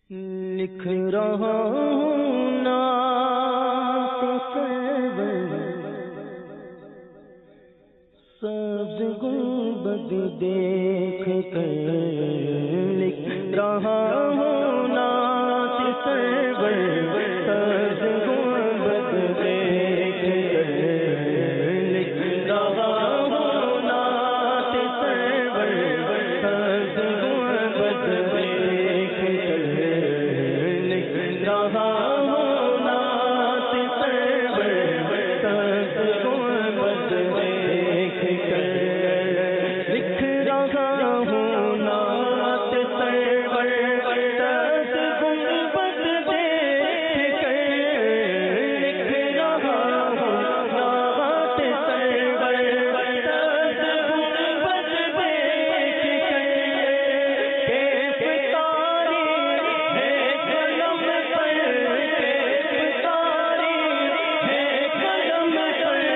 لکھ رہا ہوں نعت سرور سبز گنبد دیکھ کر، لکھ رہا ہوں نعت سرور سبز گنبد دیکھ کر، لکھ رہا ہوں نعت سرور سبز گنبد دیکھ کر، لکھ رہا ہوں نعت سرور سبز گنبد دیکھ کر، لکھ رہا ہوں نعت سرور سبز گنبد دیکھ کر، لکھ رہا ہوں نعت سرور سبز گنبد دیکھ کر، کیف تاری ہے قلم پر، کیف تاری ہے قلم پر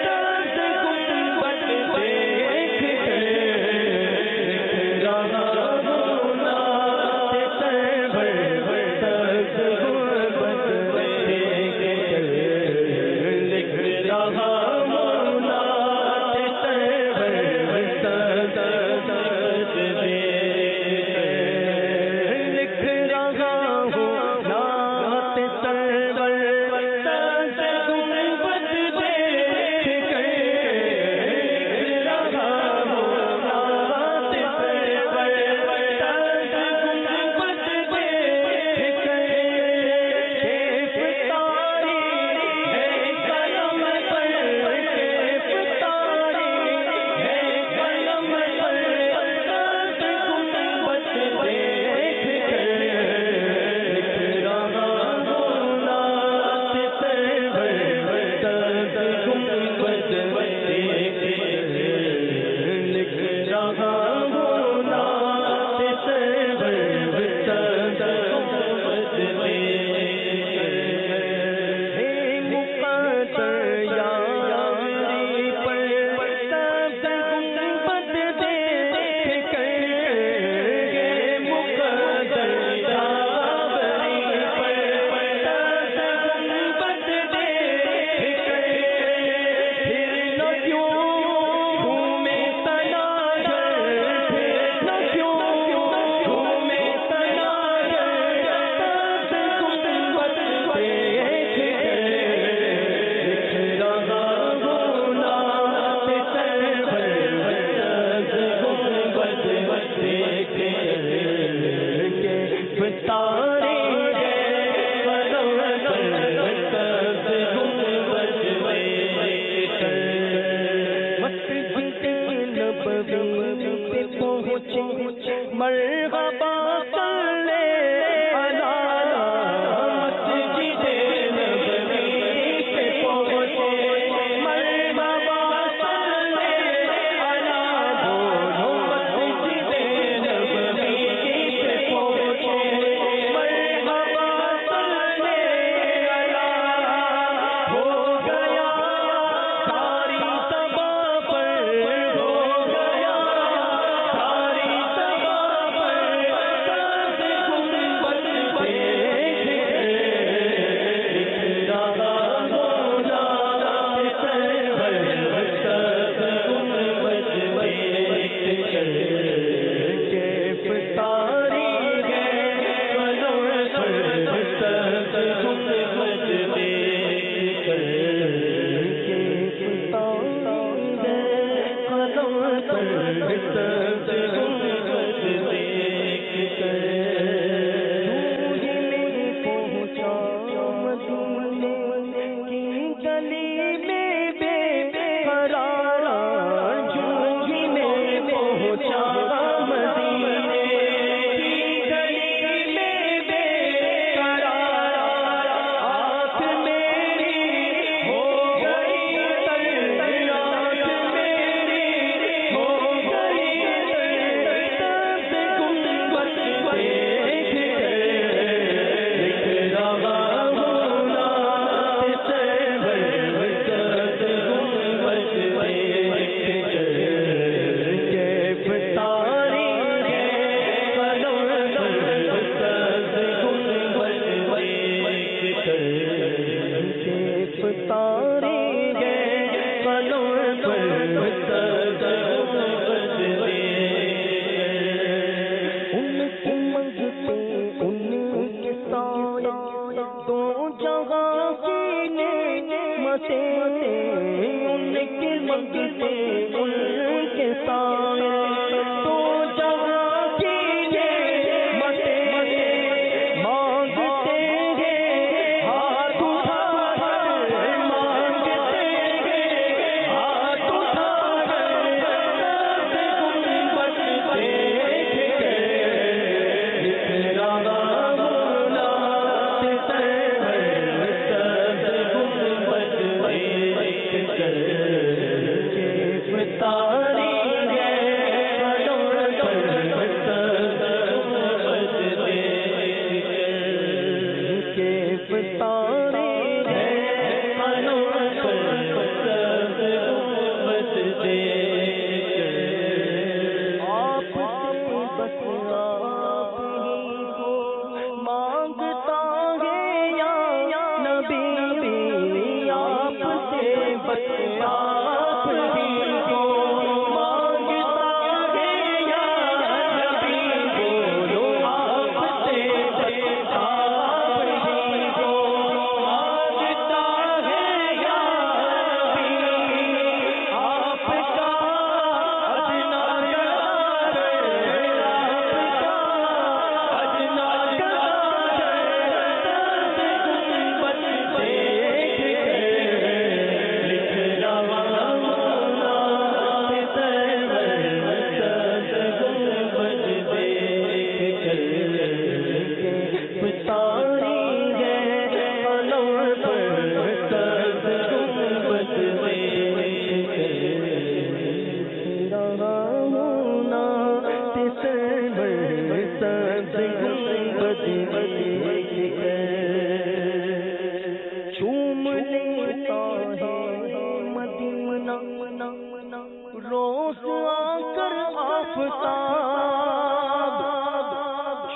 سبز گنبد دیکھ کر، لکھ رہا ہوں نعت سرور سبز گنبد دیکھ کر، لکھ رہا ہوں نعت سرور سبز گنبد دیکھ کر، لکھ رہا ہوں نعت سرور سبز گنبد دیکھ کر، لکھ رہا ہوں نعت سرور سبز گنبد دیکھ کر، کیف تاری ہے قلم پر، کیف تاری ہے قلم پر سبز گنبد دیکھ کر، لکھ رہا ہوں نعت سرور سبز گنبد دیکھ کر، لکھ رہا ہوں نعت سرور سبز گنبد دیکھ کر، ہے مقدر یاری پر سبز گنبد دیکھ کر، ہے مقدر یاری پر سبز گنبد دیکھ کر، پھر نہ کیوں گھومے تناظر، پھر نہ کیوں گھومے تناظر سبز گنبد دیکھ کر، لکھ رہا ہوں نعت سرور سبز گنبد دیکھ کر، کیف تاری ہے قلم پر سبز گنبد دیکھ کر، مسجد نبوی پہ پہنچے مرحبا صلی علی، مسجد نبوی پہ پہنچے مرحبا صلی علی، بولو مسجد نبوی پہ پہنچے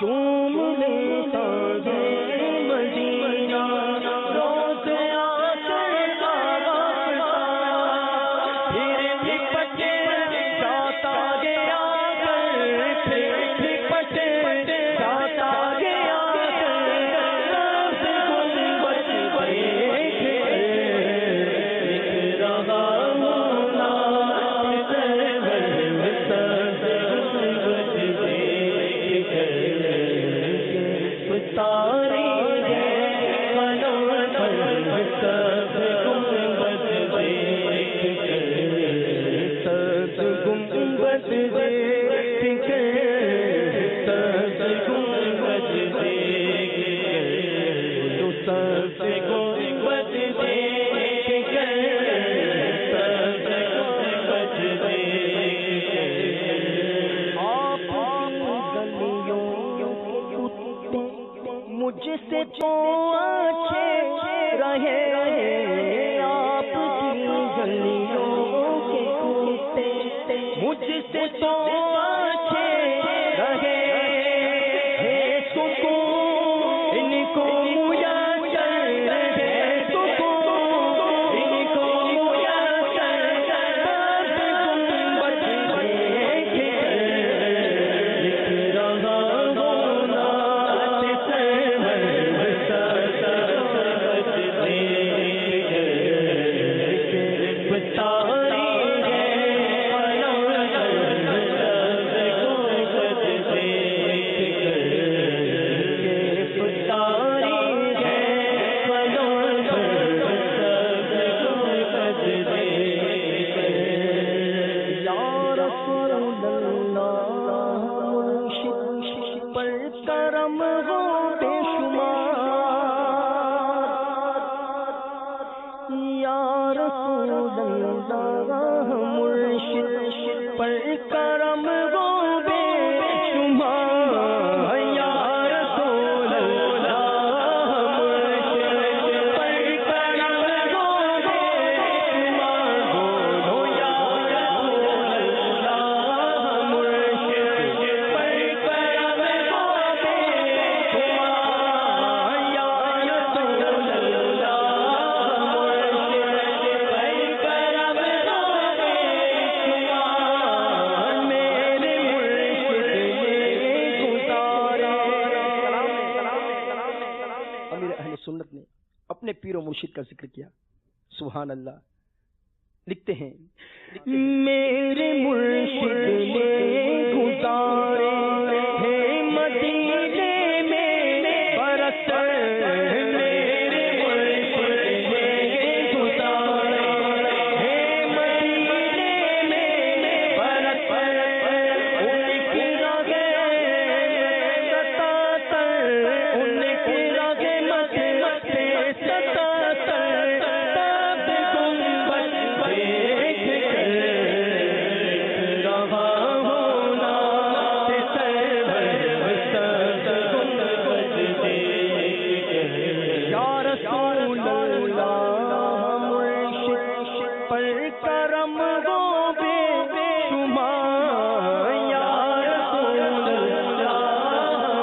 چوم لیتا ہے مدینہ روز آ کر واپس پھر لپٹ جاتا گیا پھر لپٹ جاتا گیا سب گنبد دیکھ لکھ رہا ہوں نام سرور سب گنبد دیکھ ستارے ہیں قلم پر سب گنبد دیکھ سب گنبد دیکھ سب گنبد دیکھ سب گنبد دیکھ سب گنبد دیکھ آپ گلیوں کتے مجھ سے تو اچھے رہے آپ کی گلیوں کے کتے مجھ سے تو اچھے رہے سکون ان کو میسر ہے سکون ان کو میسر سب گنبد دیکھ لکھ رہا ہوں نعت سرور سب گنبد دیکھ ستارے ہیں قلم پر سب گنبد دیکھ ستارے ہیں قلم پر سب گنبد دیکھ یا رسول اللہ مرشد پر کرم ہو بے شمار یا رسول اللہ مرشد پر کرم ہو بے شمار یا رسول اللہ مرشد پر کرم ہو بے شمار بولو یا رسول اللہ مرشد پر کرم ہو بے شمار یا رسول اللہ مرشد پر کرم ہو بے شمار میرے مرشد یہ گزارے امیر اہل سنت نے اپنے پیر و مرشد کا ذکر کیا سبحان اللہ لکھتے ہیں میرے مرشد نے گزارے ہیں مدینے میں برس میرے مرشد نے گزارے ہیں مدینے میں برس ان کی راہیں ستاتر ان کی راہیں مستے ستاتر سب گنبد دیکھ رہا ہوں نعت سرور سب گنبد دیکھ یا رسول اللہ مرشد پر کرم ہو بے شمار یا رسول اللہ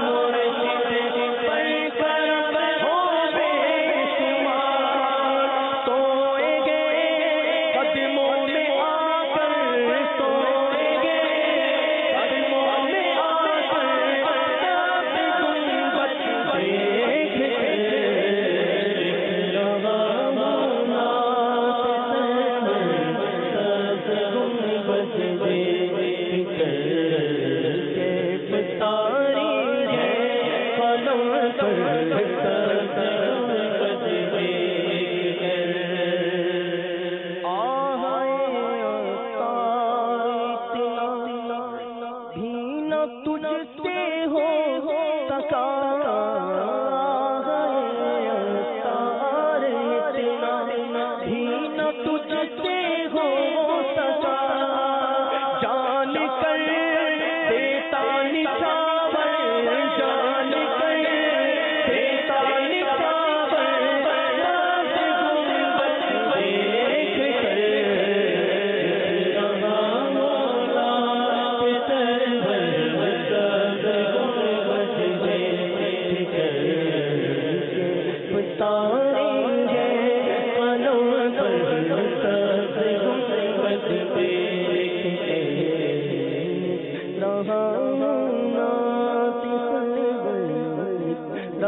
مرشد پر کرم ہو بے شمار سوئیں گے قدموں میں آ کر سوئیں گے قدموں میں آ کر سب گنبد دیکھ رہا ہوں نعت سرور سب گنبد دیکھ ستارے ہیں قلم پر سب گنبد دیکھ بھی نہ تجھ سے ہو سکا بھی نہ تجھ سے ہو سکا جان کر دیتا نشاور جان کر دیتا نشاور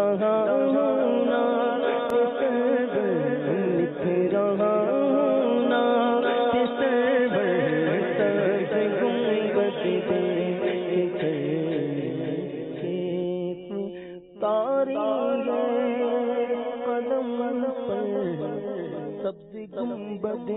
رہا ہوں نا لکھ رہا ہوں نا گنبد تاری قدم پر سبز گنبد